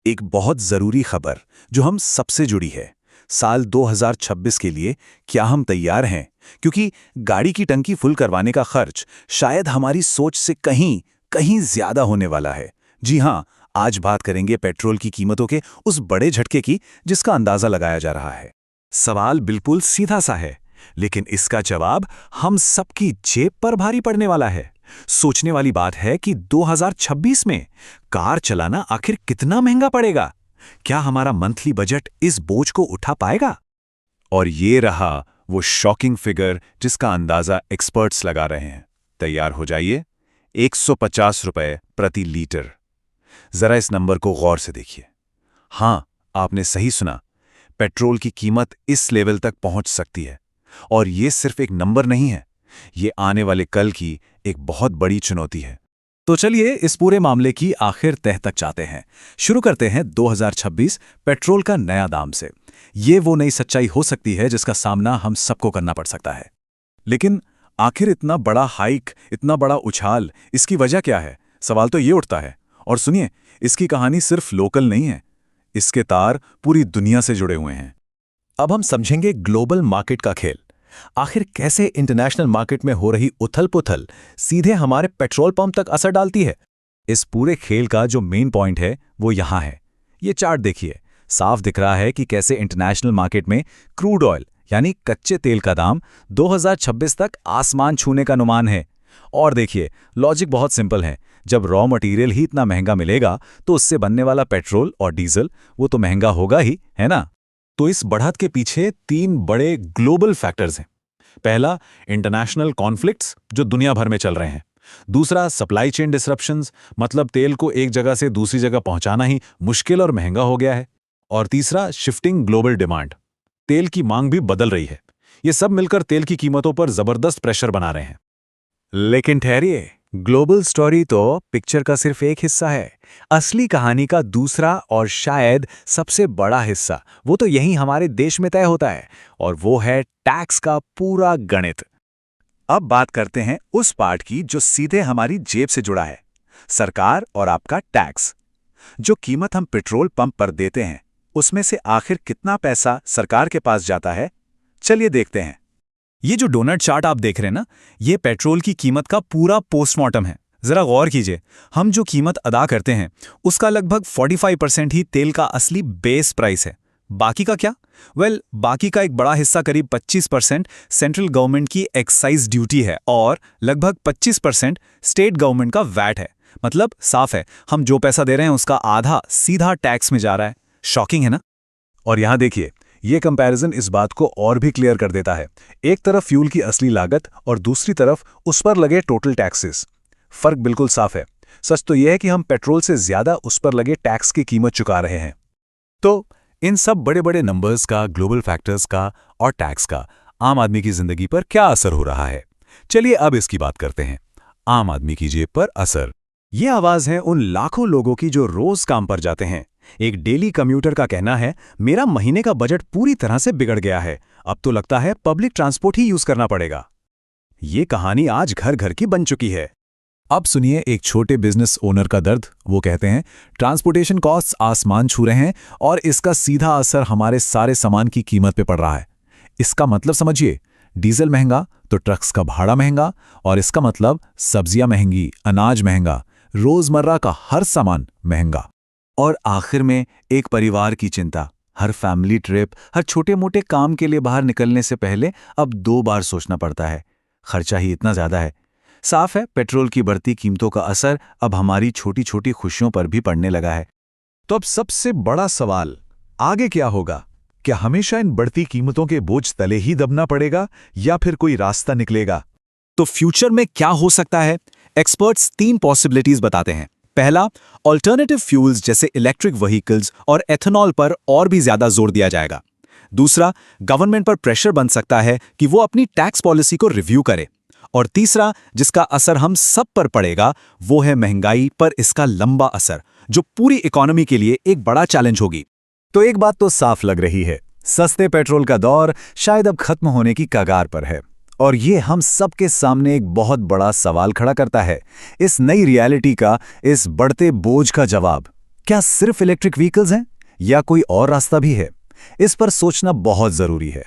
एक बहुत ज़रूरी खबर जो हम सबसे जुड़ी है। साल 2026 के लिए क्या हम तैयार हैं? क्योंकि गाड़ी की टंकी फुल करवाने का खर्च शायद हमारी सोच से कहीं कहीं ज़्यादा होने वाला है। जी हाँ, आज बात करेंगे पेट्रोल की कीमतों के उस बड़े झटके की जिसका अंदाज़ा लगाया जा रहा है। सवाल बिल्कुल सीधा सा है, लेकिन इसका जवाब हम सबकी जेब पर भारी पड़ने वाला है। सोचने वाली बात है कि 2026 में कार चलाना आखिर कितना महंगा पड़ेगा? क्या हमारा मंथली बजट इस बोझ को उठा पाएगा? और ये रहा वो शॉकिंग फिगर जिसका अंदाजा एक्सपर्ट्स लगा रहे हैं। तैयार हो जाइए। 150 रुपए प्रति लीटर। जरा इस नंबर को गौर से देखिए। हाँ, आपने सही सुना, पेट्रोल की कीमत इस लेवल तक पहुंच सकती है। और ये सिर्फ एक नंबर नहीं है, ये आने वाले कल की एक बहुत बड़ी चुनौती है। तो चलिए इस पूरे मामले की आखिर तह तक जाते हैं। शुरू करते हैं 2026 पेट्रोल का नया दाम से। ये वो नई सच्चाई हो सकती है जिसका सामना हम सबको करना पड़ सकता है। लेकिन आखिर इतना बड़ा हाइक, इतना बड़ा उछाल, इसकी वजह क्या है? सवाल तो ये उठता है। और सुनिए, इसकी कहानी सिर्फ लोकल नहीं है, इसके तार पूरी दुनिया से जुड़े हुए हैं। अब हम समझेंगे ग्लोबल मार्केट का खेल। आखिर कैसे इंटरनेशनल मार्केट में हो रही उथल-पुथल सीधे हमारे पेट्रोल पंप तक असर डालती है। इस पूरे खेल का जो मेन पॉइंट है वो यहाँ है। ये चार्ट देखिए, साफ दिख रहा है कि कैसे इंटरनेशनल मार्केट में क्रूड ऑयल यानी कच्चे तेल का दाम 2026 तक आसमान छूने का अनुमान है। और देखिए, लॉजिक बहुत सिंपल है। जब रॉ मटेरियल ही इतना महंगा मिलेगा तो उससे बनने वाला पेट्रोल और डीजल वो तो महंगा होगा ही, है ना? तो इस बढ़त के पीछे तीन बड़े ग्लोबल फैक्टर्स हैं। पहला, इंटरनेशनल कॉन्फ्लिक्ट्स जो दुनिया भर में चल रहे हैं। दूसरा, सप्लाई चेन डिसरप्शंस, मतलब तेल को एक जगह से दूसरी जगह पहुंचाना ही मुश्किल और महंगा हो गया है। और तीसरा, शिफ्टिंग ग्लोबल डिमांड, तेल की मांग भी बदल रही है। ये सब मिलकर तेल की कीमतों पर जबरदस्त प्रेशर बना रहे हैं। लेकिन ठहरिए, ग्लोबल स्टोरी तो पिक्चर का सिर्फ एक हिस्सा है। असली कहानी का दूसरा और शायद सबसे बड़ा हिस्सा वो तो यहीं हमारे देश में तय होता है, और वो है टैक्स का पूरा गणित। अब बात करते हैं उस पार्ट की जो सीधे हमारी जेब से जुड़ा है, सरकार और आपका टैक्स। जो कीमत हम पेट्रोल पंप पर देते हैं उसमें से आखिर कितना पैसा सरकार के पास जाता है, चलिए देखते हैं। ये जो डोनट चार्ट आप देख रहे हैं ना, ये पेट्रोल की कीमत का पूरा पोस्टमार्टम है। जरा गौर कीजिए, हम जो कीमत अदा करते हैं उसका लगभग 45% ही तेल का असली बेस प्राइस है। बाकी का क्या? बाकी का एक बड़ा हिस्सा करीब 25% सेंट्रल गवर्नमेंट की एक्साइज ड्यूटी है और लगभग 25% स्टेट गवर्नमेंट का वैट है। मतलब साफ है, हम जो पैसा दे रहे हैं उसका आधा सीधा टैक्स में जा रहा है। शॉकिंग है ना? और यहां देखिए, ये कंपैरिजन इस बात को और भी क्लियर कर देता है। एक तरफ फ्यूल की असली लागत और दूसरी तरफ उस पर लगे टोटल टैक्सेस। फर्क बिल्कुल साफ है। सच तो यह है कि हम पेट्रोल से ज्यादा उस पर लगे टैक्स की कीमत चुका रहे हैं। तो इन सब बड़े बड़े नंबर्स का, ग्लोबल फैक्टर्स का और टैक्स का आम आदमी की जिंदगी पर क्या असर हो रहा है? चलिए अब इसकी बात करते हैं। आम आदमी की जेब पर असर। ये आवाज है उन लाखों लोगों की जो रोज काम पर जाते हैं। एक डेली कम्यूटर का कहना है, मेरा महीने का बजट पूरी तरह से बिगड़ गया है, अब तो लगता है पब्लिक ट्रांसपोर्ट ही यूज करना पड़ेगा। ये कहानी आज घर घर की बन चुकी है। अब सुनिए एक छोटे बिजनेस ओनर का दर्द। वो कहते हैं, ट्रांसपोर्टेशन कॉस्ट्स आसमान छू रहे हैं और इसका सीधा असर हमारे सारे सामान की कीमत पे पड़ रहा है। इसका मतलब समझिए, डीजल महंगा तो ट्रक्स का भाड़ा महंगा, और इसका मतलब सब्जियां महंगी, अनाज महंगा, रोजमर्रा का हर सामान महंगा। और आखिर में एक परिवार की चिंता। हर फैमिली ट्रिप, हर छोटे मोटे काम के लिए बाहर निकलने से पहले अब 2 बार सोचना पड़ता है। खर्चा ही इतना ज्यादा है। साफ है, पेट्रोल की बढ़ती कीमतों का असर अब हमारी छोटी छोटी खुशियों पर भी पड़ने लगा है। तो अब सबसे बड़ा सवाल, आगे क्या होगा? क्या हमेशा इन बढ़ती कीमतों के बोझ तले ही दबना पड़ेगा या फिर कोई रास्ता निकलेगा? तो फ्यूचर में क्या हो सकता है? एक्सपर्ट्स 3 पॉसिबिलिटीज बताते हैं। पहला, ऑल्टरनेटिव फ्यूल्स जैसे इलेक्ट्रिक व्हीकल्स और एथेनॉल पर और भी ज्यादा जोर दिया जाएगा। दूसरा, गवर्नमेंट पर प्रेशर बन सकता है कि वो अपनी टैक्स पॉलिसी को रिव्यू करे। और तीसरा, जिसका असर हम सब पर पड़ेगा, वो है महंगाई पर इसका लंबा असर, जो पूरी इकोनॉमी के लिए एक बड़ा चैलेंज होगी। तो एक बात तो साफ लग रही है, सस्ते पेट्रोल का दौर शायद अब खत्म होने की कगार पर है। और ये हम सबके सामने एक बहुत बड़ा सवाल खड़ा करता है, इस नई रियलिटी का, इस बढ़ते बोझ का जवाब क्या सिर्फ इलेक्ट्रिक व्हीकल्स हैं या कोई और रास्ता भी है? इस पर सोचना बहुत जरूरी है।